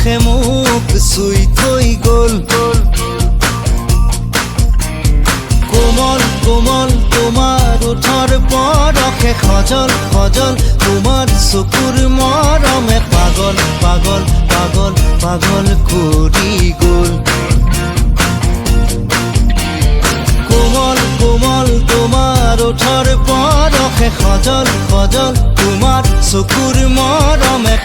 পৰশে মোক চুই থৈ গ'ল। কোমল কোমল তোমাৰ ওঠৰ পৰশে সজল সজল তোমাৰ চকুৰ মৰমে পাগল পাগল পাগল পাগল কৰি গ'ল। কোমল কোমল তোমাৰ ওঠৰ পৰশে সজল সজল তোমাৰ চকুৰ মৰমে